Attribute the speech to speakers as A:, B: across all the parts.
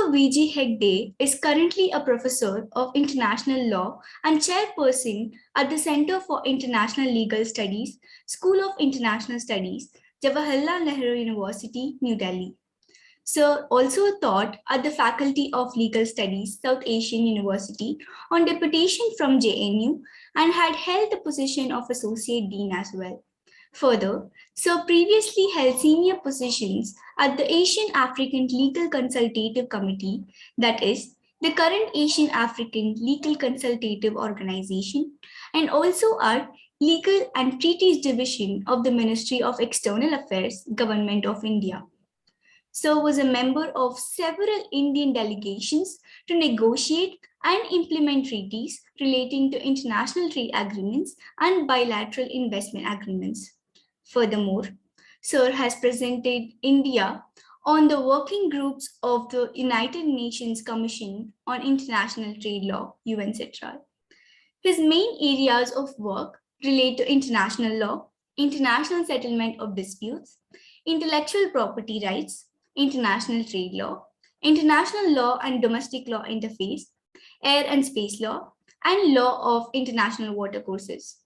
A: Professor V.G. Hegde is currently a professor of international law and chairperson at the Center for International Legal Studies, School of International Studies, Jawaharlal Nehru University, New Delhi. Sir also taught at the Faculty of Legal Studies, South Asian University on deputation from JNU and had held the position of Associate Dean as well. Further, Sir previously held senior positions at the Asian African Legal Consultative Committee, that is, the current Asian African Legal Consultative Organization, and also at Legal and Treaties Division of the Ministry of External Affairs, Government of India. Sir was a member of several Indian delegations to negotiate and implement treaties relating to international trade agreements and bilateral investment agreements. Furthermore, Sir has presented India on the working groups of the United Nations Commission on International Trade Law, UNCTRAL. His main areas of work relate to international law, international settlement of disputes, intellectual property rights, international trade law, international law and domestic law interface, air and space law, and law of international watercourses.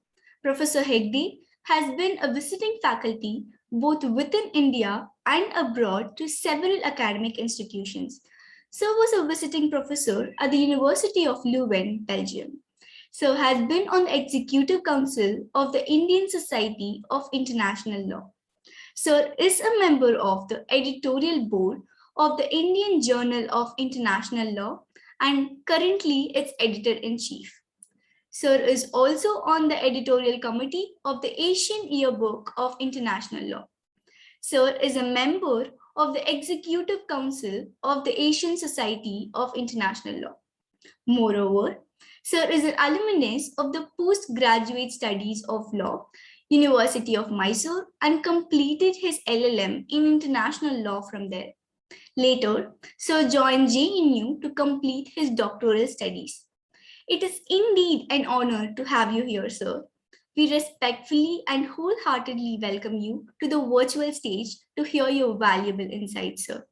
A: Professor Hegde has been a visiting faculty both within India and abroad to several academic institutions. Sir was a visiting professor at the University of Leuven, Belgium. Sir has been on the Executive Council of the Indian Society of International Law. Sir is a member of the editorial board of the Indian Journal of International Law and currently its editor-in-chief. Sir is also on the editorial committee of the Asian Yearbook of International Law. Sir is a member of the Executive Council of the Asian Society of International Law. Moreover, Sir is an alumnus of the Postgraduate Studies of Law, University of Mysore, and completed his LLM in International Law from there. Later, Sir joined JNU to complete his doctoral studies. It is indeed an honor to have you here, sir. We respectfully and wholeheartedly welcome you to the virtual stage to hear your valuable insights, sir.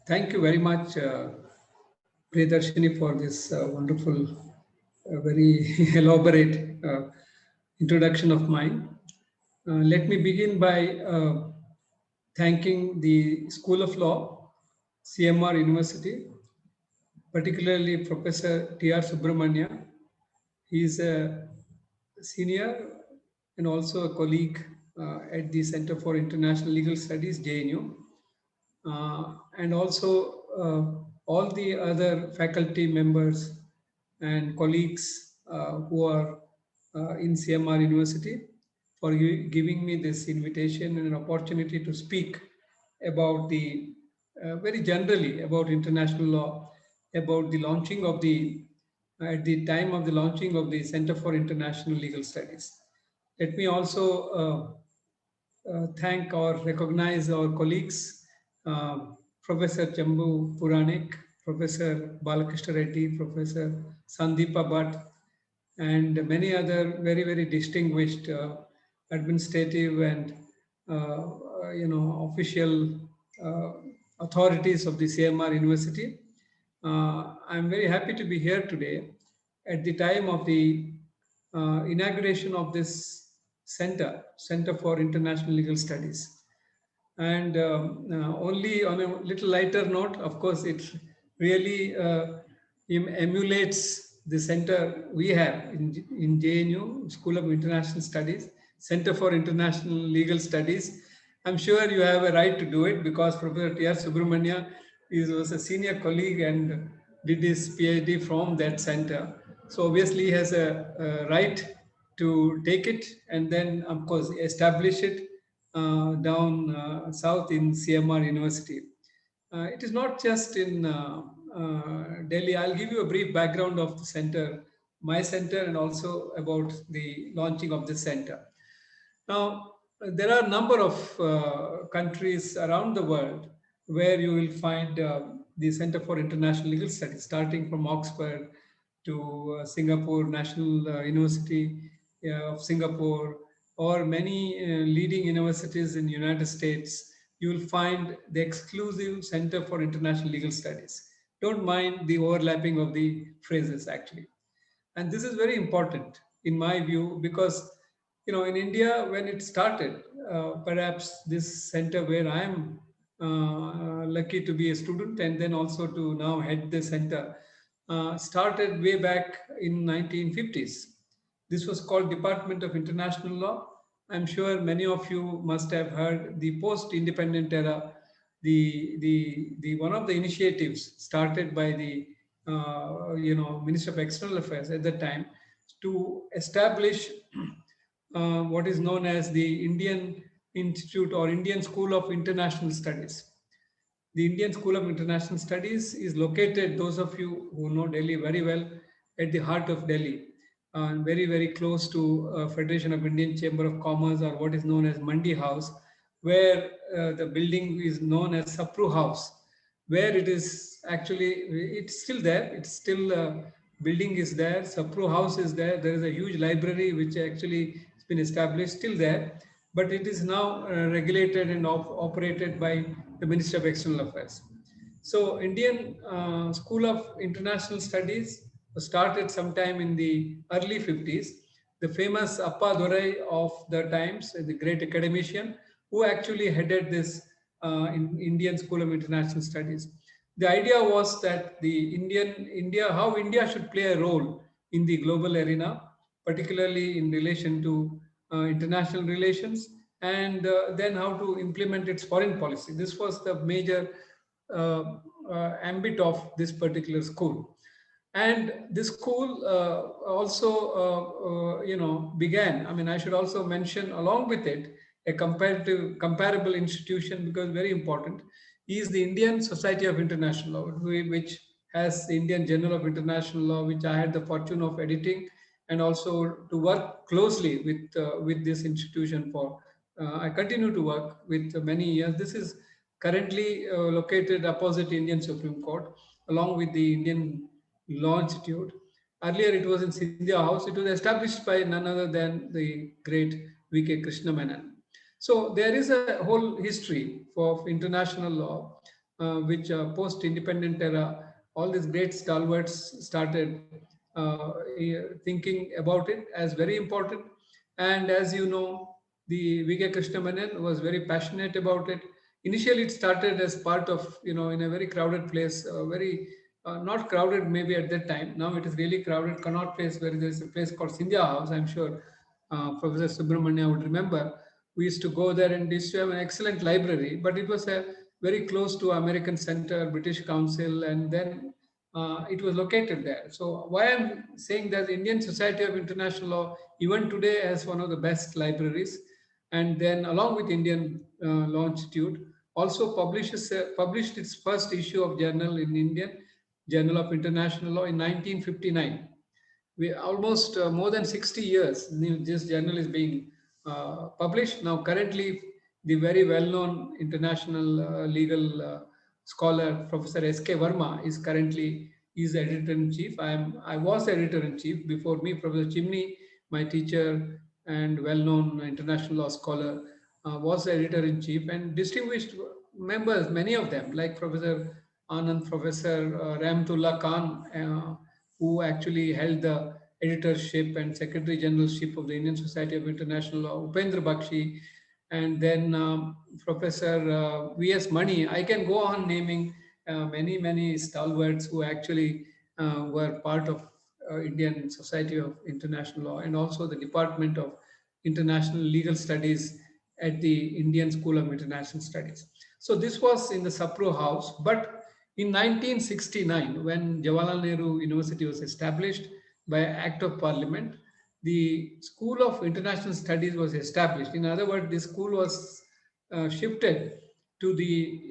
B: Thank you very much, Priyadarshini, for this wonderful, very elaborate introduction of mine. Let me begin by thanking the School of Law, CMR University, particularly Professor T.R. Subramania. He is a senior and also a colleague at the Center for International Legal Studies, JNU, and also all the other faculty members and colleagues who are in CMR University for giving me this invitation and an opportunity to speak about the very generally about international law, about the launching of the at the time of the launching of the Center for International Legal Studies. Let me also thank or recognize our colleagues, Professor Chambu Puranik, Professor Balakrishna Reddy, Professor Sandeepa Bhatt, and many other very, very distinguished administrative and official authorities of the CMR University. I'm very happy to be here today at the time of the inauguration of this Center for International Legal Studies. And only on a little lighter note, of course, it really emulates the center we have in JNU, School of International Studies, Center for International Legal Studies. I'm sure you have a right to do it because Professor T.R. Subramania was a senior colleague and did his PhD from that center. So obviously he has a right to take it and then, of course, establish it down south in CMR University. It is not just in Delhi. I'll give you a brief background of the center, my center, and also about the launching of the center. Now, there are a number of countries around the world where you will find the Center for International Legal Studies, starting from Oxford to Singapore National University of Singapore, or many leading universities in the United States. you will find the exclusive Center for International Legal Studies. Don't mind the overlapping of the phrases actually. And this is very important in my view because, in India, when it started, perhaps this center where I am lucky to be a student and then also to now head the center, started way back in 1950s. This was called Department of International Law. I'm sure many of you must have heard the post-independent era. The one of the initiatives started by the Minister of External Affairs at the time to establish what is known as the Indian Institute or Indian School of International Studies. The Indian School of International Studies is located, those of you who know Delhi very well, at the heart of Delhi, very, very close to Federation of Indian Chamber of Commerce or what is known as Mandi House, where the building is known as Sapru House, where it is actually, it's still there, it's still, building is there, Sapru House is there, there is a huge library which actually has been established, still there, but it is now regulated and operated by the Ministry of External Affairs. So Indian School of International Studies was started sometime in the early 50s. The famous Appa Durai of the times, the great academician, who actually headed this Indian School of International Studies. The idea was that how India should play a role in the global arena, particularly in relation to international relations, and then how to implement its foreign policy. This was the major uh, ambit of this particular school. And this school also, began. I mean, I should also mention along with it a comparable institution because very important is the Indian Society of International Law, which has the Indian Journal of International Law, which I had the fortune of editing, and also to work closely with this institution for. I continue to work with many years. This is currently located opposite Indian Supreme Court, along with the Indian Law Institute. Earlier, it was in Scindia House. It was established by none other than the great V.K. Krishna Menon. So there is a whole history of international law, which post-independent era, all these great stalwarts started thinking about it as very important. And as you know, the V.K. Krishna Menon was very passionate about it. Initially, it started as part of, in a very crowded place, very not crowded maybe at that time. Now it is really crowded. Connaught Place, where there is a place called Scindia House. I'm sure Professor Subramania would remember. We used to go there and used to have an excellent library, but it was a very close to American Center, British Council, and then it was located there. So why I'm saying that the Indian Society of International Law, even today, has one of the best libraries, and then along with Indian Law Institute, also published its first issue of journal in Indian Journal of International Law in 1959. We almost more than 60 years this journal is being published. Now currently the very well-known international legal scholar Professor S.K. Verma is editor-in-chief. I was editor-in-chief before me. Professor Chimney, my teacher and well-known international law scholar, was editor-in-chief, and distinguished members, many of them like Professor Anand, Professor Rahmatullah Khan, who actually held the editorship and secretary generalship of the Indian Society of International Law, Upendra Bakshi, and then Professor V.S. Mani. I can go on naming many, many stalwarts who actually were part of Indian Society of International Law and also the Department of International Legal Studies at the Indian School of International Studies. So this was in the Sapro House, but in 1969, when Jawaharlal Nehru University was established by Act of Parliament, the School of International Studies was established. In other words, the school was shifted to the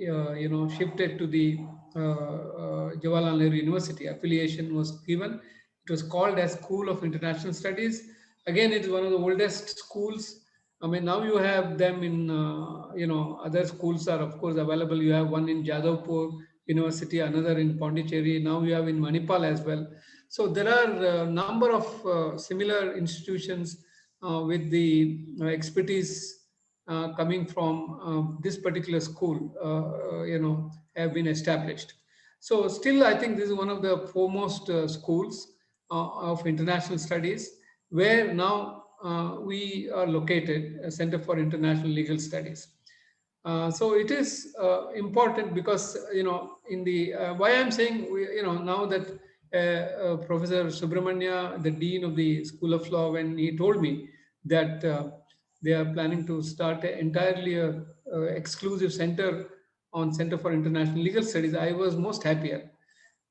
B: Jawaharlal Nehru University. Affiliation was given. It was called as School of International Studies. Again, it's one of the oldest schools. I mean, now you have them in, other schools are of course available. You have one in Jadavpur University, another in Pondicherry. Now you have in Manipal as well. So there are a number of similar institutions with the expertise coming from this particular school, have been established. So still, I think this is one of the foremost schools of international studies, where now we are located, a Center for International Legal Studies. So it is important because in the why I'm saying now that Professor Subramanya, the dean of the School of Law, when he told me that they are planning to start an entirely exclusive center on Center for International Legal Studies, I was most happier.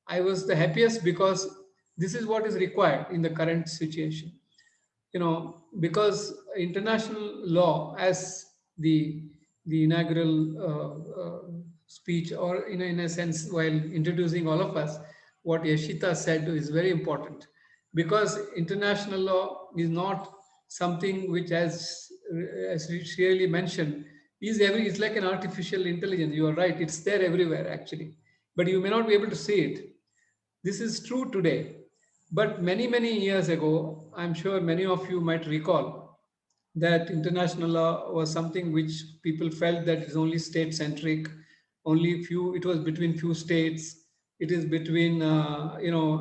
B: I was the happiest because this is what is required in the current situation. Because international law, as the inaugural speech, or in a sense, while introducing all of us, what Yashita said is very important, because international law is not something which, as she really mentioned, is like an artificial intelligence. You are right; it's there everywhere actually, but you may not be able to see it. This is true today, but many, many years ago, I'm sure many of you might recall that international law was something which people felt that is only state centric, only few, it was between few states, it is between,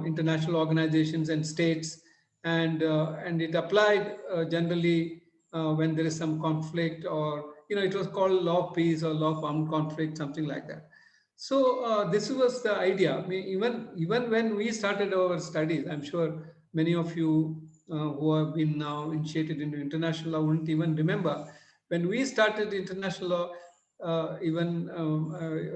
B: international organizations and states, and it applied generally when there is some conflict, or, it was called law of peace or law of armed conflict, something like that. So this was the idea. I mean, even when we started our studies, I'm sure many of you who have been now initiated into international law wouldn't even remember when we started international law. Even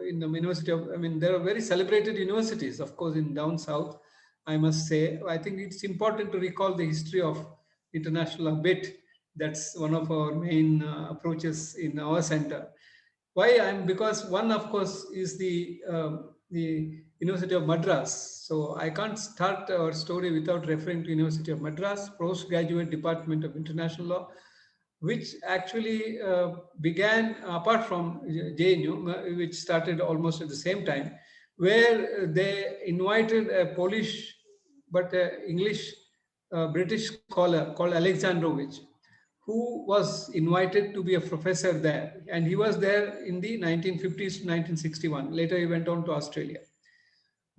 B: in the University of, I mean, there are very celebrated universities, of course, in down south. I must say, I think it's important to recall the history of international law a bit. That's one of our main approaches in our center. Why I'm because one, of course, is the University of Madras. So I can't start our story without referring to University of Madras Postgraduate Department of International Law, which actually began apart from JNU, which started almost at the same time, where they invited a Polish but English British scholar called Alexandrovich, who was invited to be a professor there. And he was there in the 1950s to 1961. Later, he went on to Australia.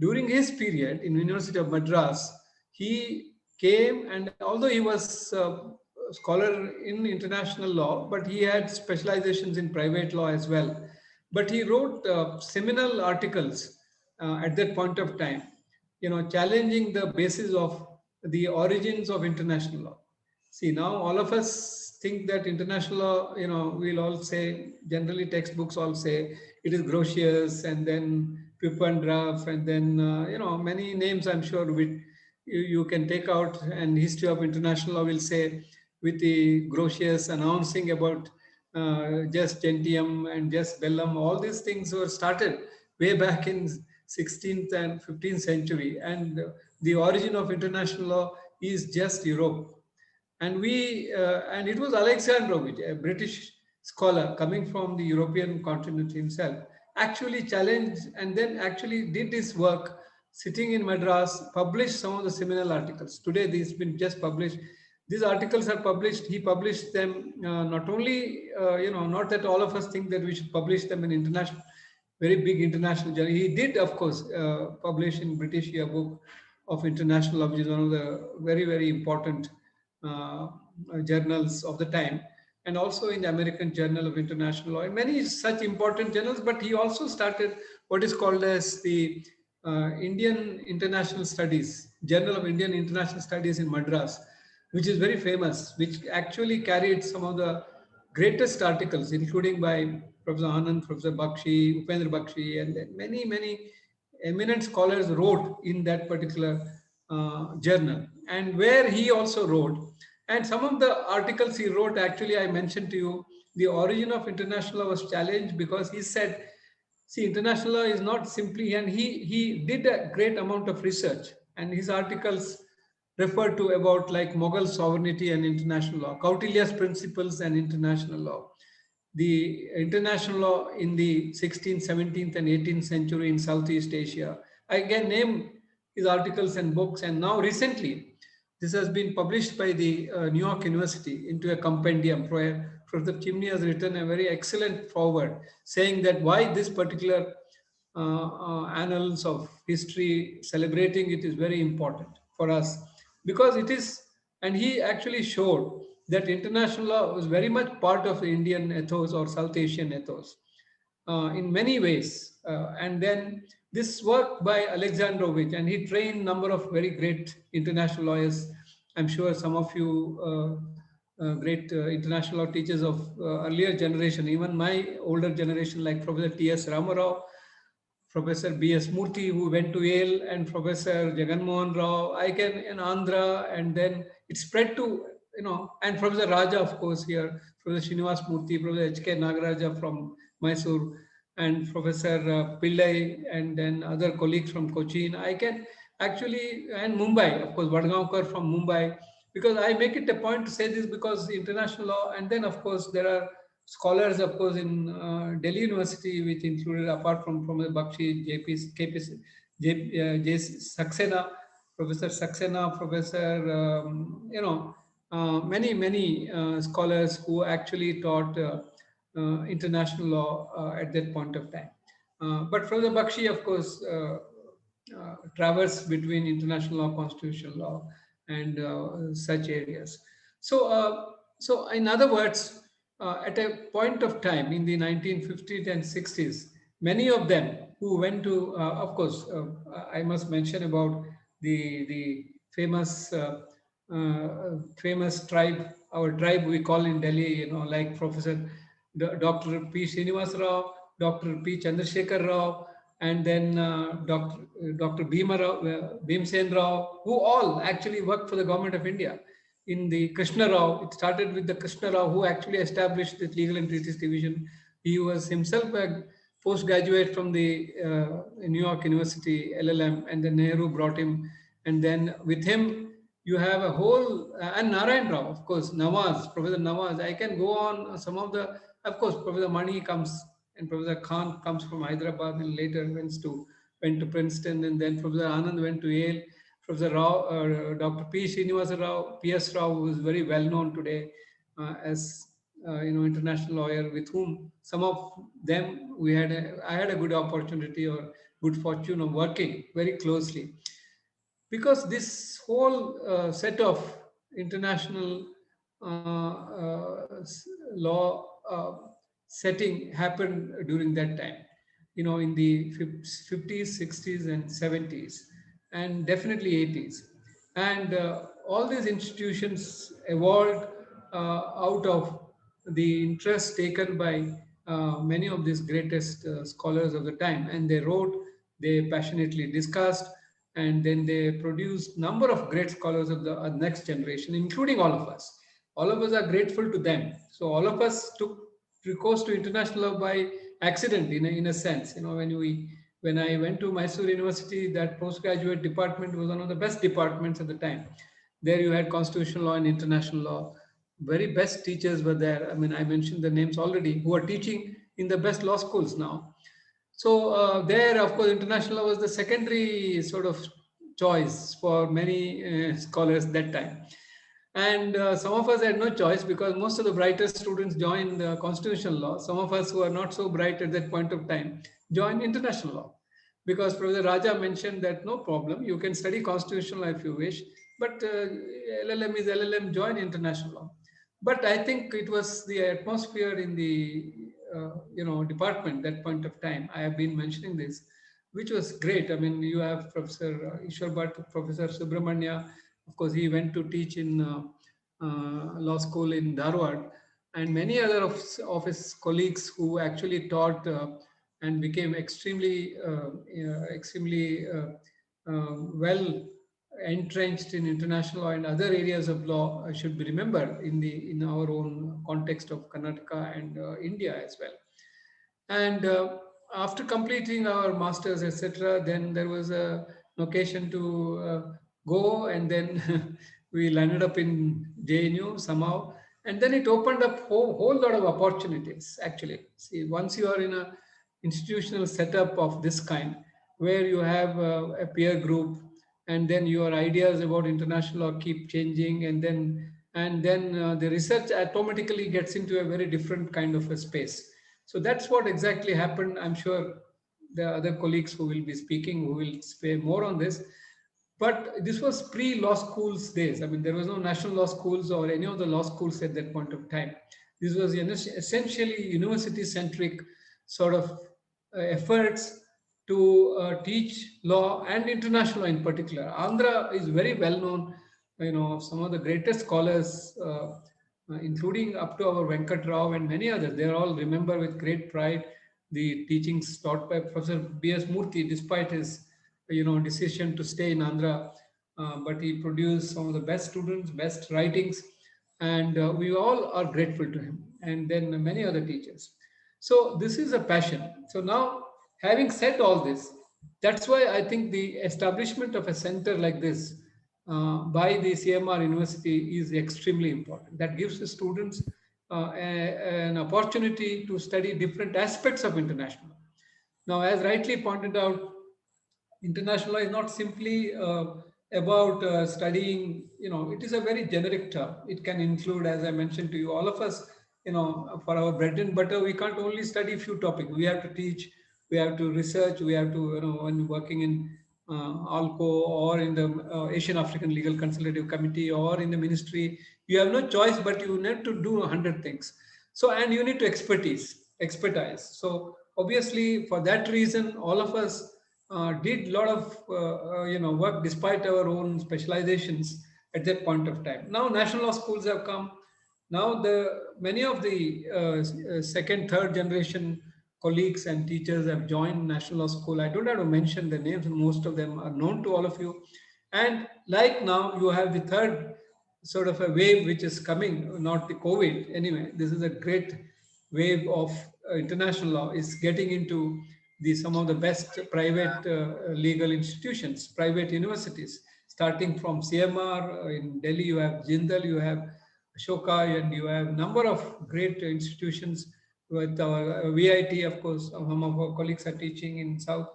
B: During his period in University of Madras, he came, and although he was a scholar in international law, but he had specializations in private law as well. But he wrote seminal articles at that point of time, challenging the basis of the origins of international law. See, now all of us think that international law, we'll all say, generally textbooks all say it is Grotius, and then Pippendraff, and then, many names I'm sure you can take out, and history of international law will say with the Grotius announcing about jus gentium and jus bellum, all these things were started way back in 16th and 15th century. And the origin of international law is just Europe. And it was Alexandrovich, a British scholar coming from the European continent himself, actually challenged and then actually did this work sitting in Madras, published some of the seminal articles. Today, these been just published. These articles are published. He published them not only, not that all of us think that we should publish them in international, very big international journal. He did, of course, publish in British Yearbook of International Law, which is one of the very, very important uh, journals of the time, and also in the American Journal of International Law, and many such important journals. But he also started what is called as the Indian International Studies, Journal of Indian International Studies in Madras, which is very famous, which actually carried some of the greatest articles, including by Professor Anand, Professor Bakshi, Upendra Bakshi, and then many, many eminent scholars wrote in that particular journal, and where he also wrote. And some of the articles he wrote, actually, I mentioned to you, the origin of international law was challenged because he said, see, international law is not simply, and he did a great amount of research, and his articles refer to about like Mughal sovereignty and international law, Kautilya's principles and international law, the international law in the 16th, 17th, and 18th century in Southeast Asia. I can name his articles and books, and now recently, this has been published by the New York University into a compendium Professor Chimney has written a very excellent foreword saying that why this particular annals of history, celebrating it is very important for us because it is, and he actually showed that international law was very much part of the Indian ethos or South Asian ethos in many ways. And then this work by Alexandrovich, and he trained number of very great international lawyers. I'm sure some of you great international law teachers of earlier generation, even my older generation, like Professor T.S. Ramarao, Professor B.S. Murthy, who went to Yale, and Professor Jagan Mohan Rao, I can in Andhra, and then it spread to, and Professor Raja, of course, here, Professor Srinivas Murthy, Professor H.K. Nagaraja from Mysore, and Professor Pillai, and then other colleagues from Cochin. I can actually, and Mumbai, of course, Vadgaonkar from Mumbai, because I make it a point to say this because international law, and then, of course, there are scholars, of course, in Delhi University, which included, apart from Professor Bakshi, JP, KP, J Saxena, Professor Saxena, Professor, many scholars who actually taught international law at that point of time. But Professor Bakshi, of course, traverse between international law, constitutional law, and such areas. So in other words, at a point of time in the 1950s and 60s, many of them who went to, of course, I must mention about the famous famous tribe, our tribe we call in Delhi, like Professor Dr. P. Srinivas Rao, Dr. P. Chandrasekhar Rao, and then Dr. Bhimsen Rao, who all actually worked for the government of India. In the Krishna Rao, it started with the Krishna Rao, who actually established the Legal and Treaties Division. He was himself a postgraduate from the New York University, LLM, and then Nehru brought him. And then with him, you have a whole, and Narayan Rao, of course, Nawaz, Professor Nawaz. I can go on some of the, of course, Professor Mani comes, and Professor Khan comes from Hyderabad and later went to Princeton, and then Professor Anand went to Yale. Professor Rao, Dr. P. Srinivasa Rao, P.S. Rao, who is very well known today as international lawyer, with whom some of them I had a good opportunity or good fortune of working very closely, because this whole set of international law setting happened during that time, in the 50s, 60s, and 70s, and definitely 80s. And all these institutions evolved out of the interest taken by many of these greatest scholars of the time, and they wrote, they passionately discussed, and then they produced number of great scholars of the next generation, including all of us. All of us are grateful to them. So all of us took recourse to international law by accident, in a sense. When I went to Mysore University, that postgraduate department was one of the best departments at the time. There you had constitutional law and international law. Very best teachers were there. I mean, I mentioned the names already, who are teaching in the best law schools now. So there, of course, international law was the secondary sort of choice for many scholars that time. And some of us had no choice because most of the brightest students joined constitutional law. Some of us who are not so bright at that point of time joined international law, because Professor Raja mentioned that no problem, you can study constitutional law if you wish, but LLM is LLM, join international law. But I think it was the atmosphere in the department that point of time. I have been mentioning this, which was great. I mean, you have Professor Ishwar Bhatt, Professor Subramanya. Of course, he went to teach in law school in Dharwad, and many other of his colleagues who actually taught and became extremely well entrenched in international law and other areas of law should be remembered in our own context of Karnataka and India as well. And after completing our masters, etc., then there was a occasion to go, and then we landed up in JNU somehow, and then it opened up whole lot of opportunities. Actually, see, once you are in a institutional setup of this kind, where you have a peer group, and then your ideas about international law keep changing, and then and then the research automatically gets into a very different kind of a space. So that's what exactly happened. I'm sure there are other colleagues who will be speaking, who will say more on this. But this was pre-law schools days. I mean, there was no national law schools or any of the law schools at that point of time. This was essentially university-centric sort of efforts to teach law and international law in particular. Andhra is very well known. Some of the greatest scholars, including up to our Venkat Rao and many others, they all remember with great pride the teachings taught by Professor B.S. Murthy, despite his decision to stay in Andhra. But he produced some of the best students, best writings, and we all are grateful to him. And then many other teachers. So this is a passion. So now, having said all this, that's why I think the establishment of a center like this by the CMR University is extremely important. That gives the students an opportunity to study different aspects of international. Now, as rightly pointed out, international law is not simply about studying, it is a very generic term. It can include, as I mentioned to you, all of us, for our bread and butter, we can't only study a few topics. We have to teach, we have to research, we have to, when working in ALCO or in the Asian African Legal Consultative Committee or in the ministry, you have no choice, but you need to do 100 things. So, and you need to expertise. So obviously for that reason, all of us did a lot of work despite our own specializations at that point of time. Now national law schools have come. Now the many of the second, third generation colleagues and teachers have joined national law school. I don't have to mention the names; most of them are known to all of you. And like now, you have the third sort of a wave which is coming, not the COVID. Anyway, this is a great wave of international law is getting into some of the best private legal institutions, private universities, starting from CMR in Delhi. You have Jindal, you have Ashoka, and you have number of great institutions with our VIT, of course. Some of our colleagues are teaching in South.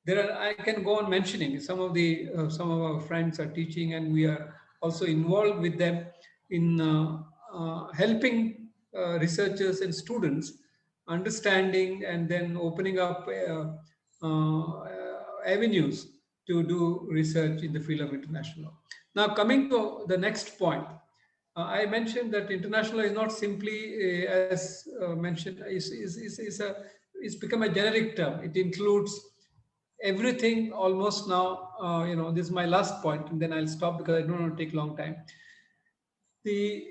B: There are, I can go on mentioning some of our friends are teaching, and we are also involved with them in helping researchers and students understanding and then opening up avenues to do research in the field of international law. Now, coming to the next point, I mentioned that international law is not simply, as mentioned, it's become a generic term. It includes everything almost now. This is my last point, and then I'll stop because I don't want to take long time. The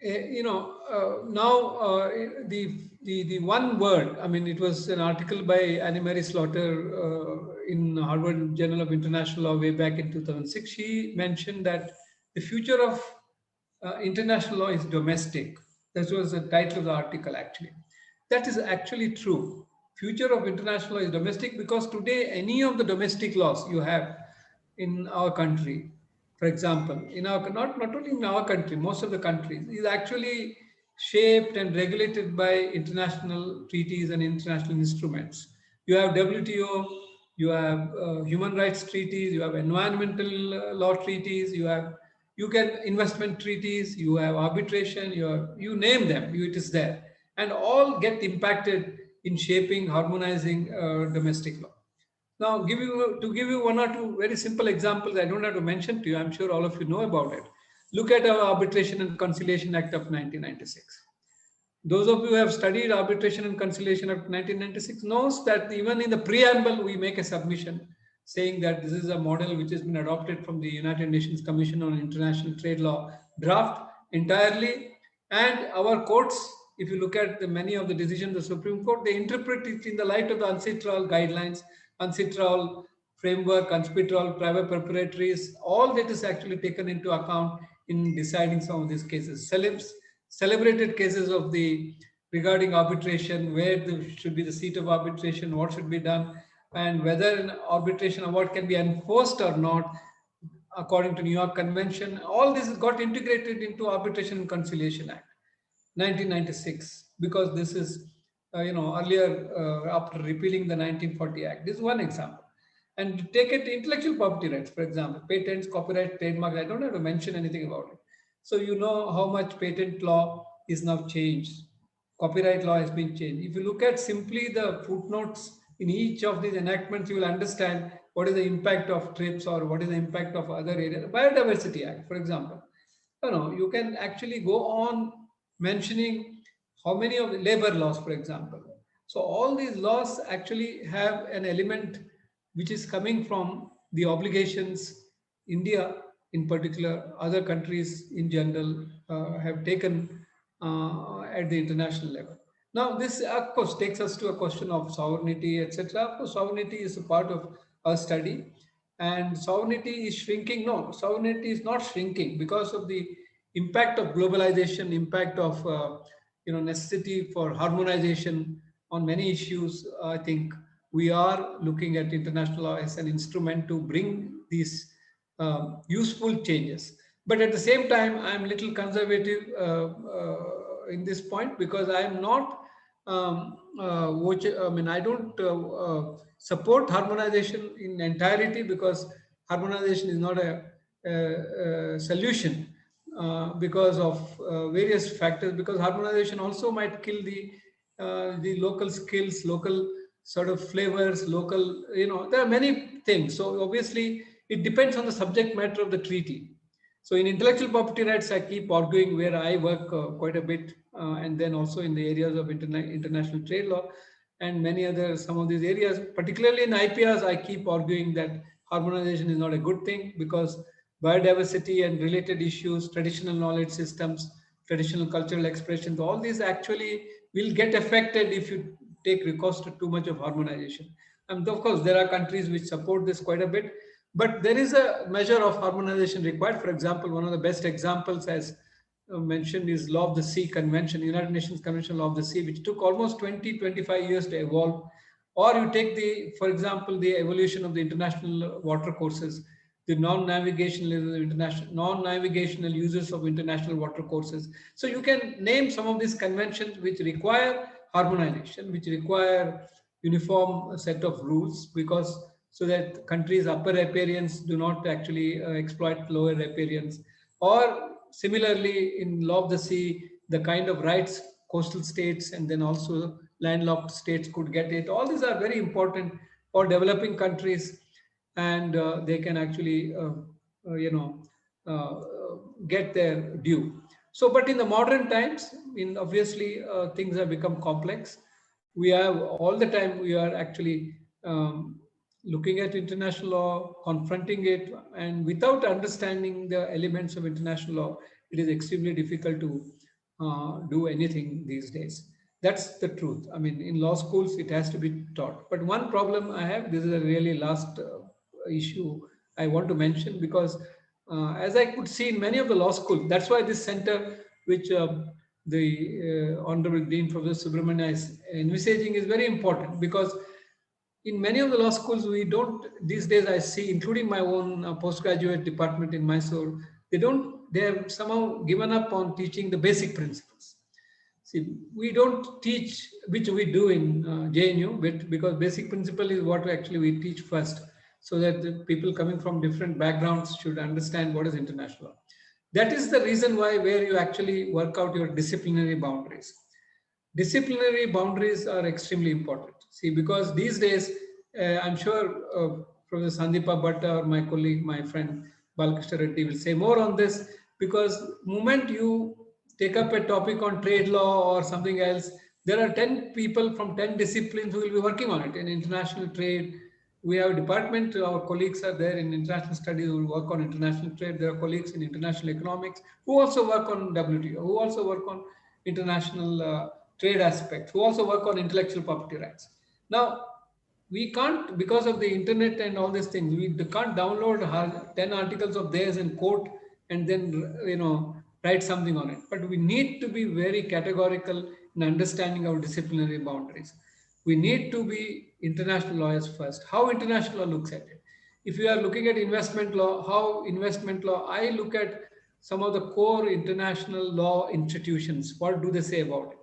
B: now the one word, I mean, it was an article by Anne Marie Slaughter in Harvard Journal of International Law way back in 2006. She mentioned that the future of international law is domestic. That was the title of the article. Actually, that is actually true. Future of international law is domestic because today any of the domestic laws you have in our country, for example, in our not only in our country, most of the countries, is actually shaped and regulated by international treaties and international instruments. You have WTO, you have human rights treaties, you have environmental law treaties, you can investment treaties, you have arbitration, you name them, it is there, and all get impacted in shaping, harmonizing domestic law. Now, to give you one or two very simple examples, I don't have to mention to you. I'm sure all of you know about it. Look at our Arbitration and Conciliation Act of 1996. Those of you who have studied Arbitration and Conciliation Act of 1996 knows that even in the preamble we make a submission saying that this is a model which has been adopted from the United Nations Commission on International Trade Law draft entirely, and our courts, if you look at many of the decisions of the Supreme Court, they interpret it in the light of the UNCITRAL guidelines, UNCITRAL framework, UNCITRAL private preparatories. All that is actually taken into account in deciding some of these cases. Celebrated cases of the regarding arbitration, where should be the seat of arbitration, what should be done, and whether an arbitration award can be enforced or not according to New York Convention. All this got integrated into Arbitration and Conciliation Act 1996, because this is earlier after repealing the 1940 Act. This is one example. And take it intellectual property rights, for example, patents, copyright, trademarks. I don't have to mention anything about it. So you know how much patent law is now changed. Copyright law has been changed. If you look at simply the footnotes in each of these enactments, you will understand what is the impact of TRIPS or what is the impact of other areas. Biodiversity Act, for example. You can actually go on mentioning how many of the labor laws, for example. So all these laws actually have an element which is coming from the obligations India, in particular, other countries in general have taken at the international level. Now, this of course takes us to a question of sovereignty, etc. Of course, sovereignty is a part of our study, and sovereignty is shrinking. No, sovereignty is not shrinking because of the impact of globalization, impact of necessity for harmonization on many issues. I think we are looking at international law as an instrument to bring these useful changes. But at the same time, I'm little conservative in this point because I'm not I mean, I don't support harmonization in entirety because harmonization is not a solution because of various factors. Because harmonization also might kill the local skills, local sort of flavors, local. There are many things. So obviously, it depends on the subject matter of the treaty. So in intellectual property rights, I keep arguing where I work quite a bit, and then also in the areas of international trade law and many other some of these areas, particularly in IPRs, I keep arguing that harmonization is not a good thing because biodiversity and related issues, traditional knowledge systems, traditional cultural expressions, all these actually will get affected if you take recourse to too much of harmonization. And of course, there are countries which support this quite a bit, but there is a measure of harmonization required. For example, one of the best examples, as mentioned, is Law of the Sea Convention, United Nations Convention Law of the Sea, which took almost 20-25 years to evolve. Or you take for example, the evolution of the international water courses, the non-navigational uses of international water courses. So you can name some of these conventions which require harmonization, which require uniform set of rules, because so that countries' upper riparians do not actually exploit lower riparians. Or similarly, in Law of the Sea, the kind of rights coastal states and then also landlocked states could get it. All these are very important for developing countries, and they can actually, uh, get their due. So, but in the modern times, in obviously things have become complex. We have all the time we are actually looking at international law, confronting it, and without understanding the elements of international law, it is extremely difficult to do anything these days. That's the truth. I mean, in law schools, it has to be taught. But one problem I have, this is a really last issue I want to mention, because as I could see in many of the law schools, that's why this center, which the Honorable Dean Professor Subramania is envisaging, is very important, because in many of the law schools, we don't, these days I see, including my own postgraduate department in Mysore, they have somehow given up on teaching the basic principles. See, we don't teach, which we do in JNU, but because basic principle is what actually we teach first, so that the people coming from different backgrounds should understand what is international law. That is the reason why where you actually work out your disciplinary boundaries. Disciplinary boundaries are extremely important. See, because these days, I'm sure Professor Sandeepa Bhatta or my colleague, my friend Balakrishna Reddy will say more on this, because moment you take up a topic on trade law or something else, there are 10 people from 10 disciplines who will be working on it. In international trade, we have a department, our colleagues are there in international studies who will work on international trade. There are colleagues in international economics who also work on WTO, who also work on international trade aspects, who also work on intellectual property rights. Now, we can't, because of the internet and all these things, we can't download 10 articles of theirs and quote and then, write something on it. But we need to be very categorical in understanding our disciplinary boundaries. We need to be international lawyers first. How international law looks at it. If you are looking at investment law, how investment law, I look at some of the core international law institutions. What do they say about it?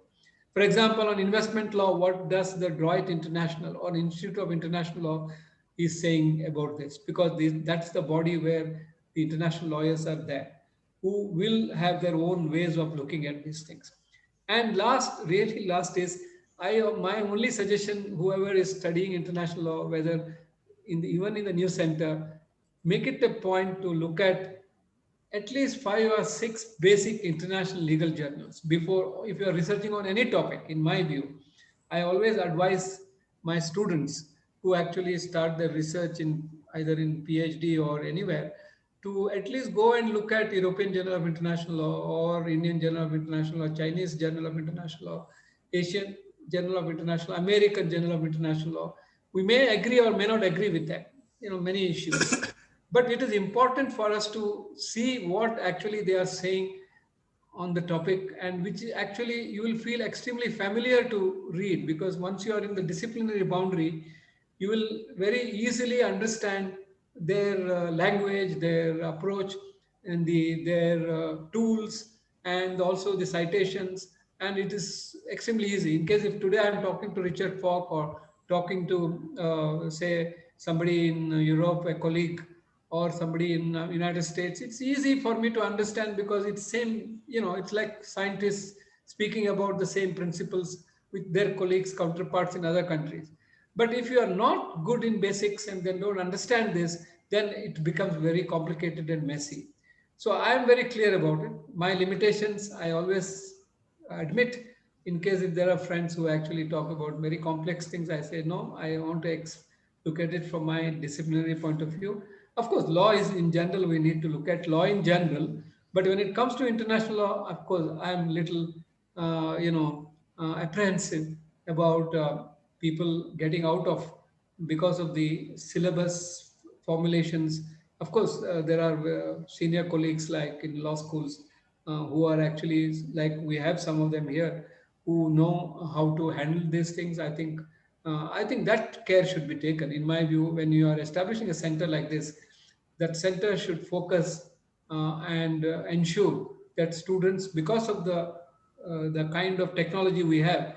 B: For example, on investment law, what does the Deloitte International or Institute of International Law is saying about this? Because that's the body where the international lawyers are there. who will have their own ways of looking at these things. And last, really last is, my only suggestion, whoever is studying international law, whether even in the new center, make it a point to look at least 5 or 6 basic international legal journals before, if you are researching on any topic. In my view, I always advise my students who actually start their research in either in PhD or anywhere, to at least go and look at European Journal of International Law, or Indian Journal of International Law, Chinese Journal of International Law, Asian Journal of International, American Journal of International Law. We may agree or may not agree with that, many issues, but it is important for us to see what actually they are saying on the topic, and which actually you will feel extremely familiar to read, because once you are in the disciplinary boundary, you will very easily understand their language, their approach, and their tools, and also the citations. And it is extremely easy. In case if today I'm talking to Richard Falk, or talking to say somebody in Europe, a colleague, or somebody in United States, it's easy for me to understand, because it's same, it's like scientists speaking about the same principles with their colleagues, counterparts in other countries. But if you are not good in basics and then don't understand this, then it becomes very complicated and messy. So I am very clear about it. My limitations, I always admit. In case if there are friends who actually talk about very complex things, I say no, I want to look at it from my disciplinary point of view. Of course, law is in general, we need to look at law in general, but when it comes to international law, of course, I am little apprehensive about people getting out of, because of the syllabus formulations. Of course, there are senior colleagues like in law schools who are actually, like we have some of them here, who know how to handle these things. I think that care should be taken. In my view, when you are establishing a center like this, that center should focus and ensure that students, because of the kind of technology we have,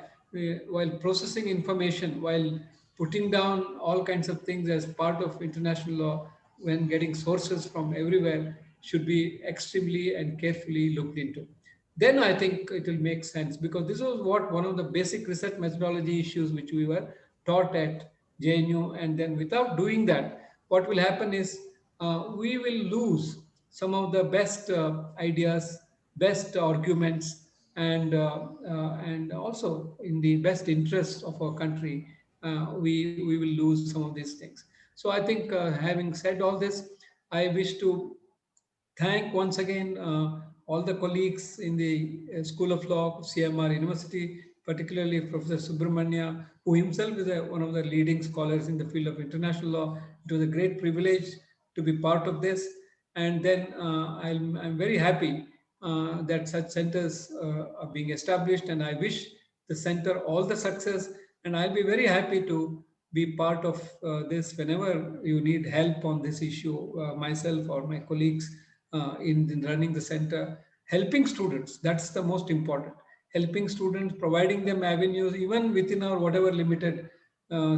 B: while processing information, while putting down all kinds of things as part of international law, when getting sources from everywhere, should be extremely and carefully looked into. Then I think it will make sense, because this was what one of the basic research methodology issues which we were taught at JNU. And then without doing that, what will happen is we will lose some of the best ideas, best arguments, and also in the best interests of our country, we will lose some of these things. So I think, having said all this, I wish to thank once again all the colleagues in the School of Law, CMR University, particularly Professor Subramania, who himself is one of the leading scholars in the field of international law. It was a great privilege to be part of this. And then I'm very happy that such centers are being established, and I wish the center all the success. And I'll be very happy to be part of this whenever you need help on this issue, myself or my colleagues in running the center, helping students. That's the most important. Helping students, providing them avenues, even within our whatever limited I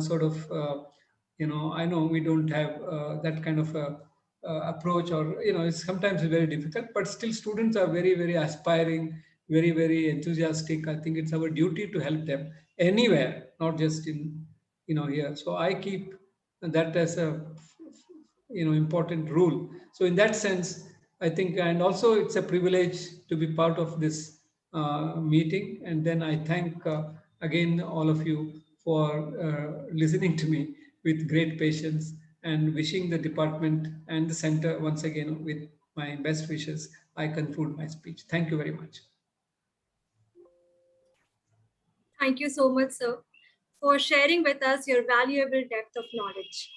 B: know we don't have that kind of approach, or it's sometimes very difficult, but still students are very, very aspiring, very, very enthusiastic. I think it's our duty to help them anywhere, not just in here. So I keep that as a important rule. So in that sense, I think, and also it's a privilege to be part of this meeting. And then I thank again all of you for listening to me with great patience, and wishing the department and the center once again with my best wishes. I conclude my speech. Thank you very much.
C: Thank you so much, sir, for sharing with us your valuable depth of knowledge.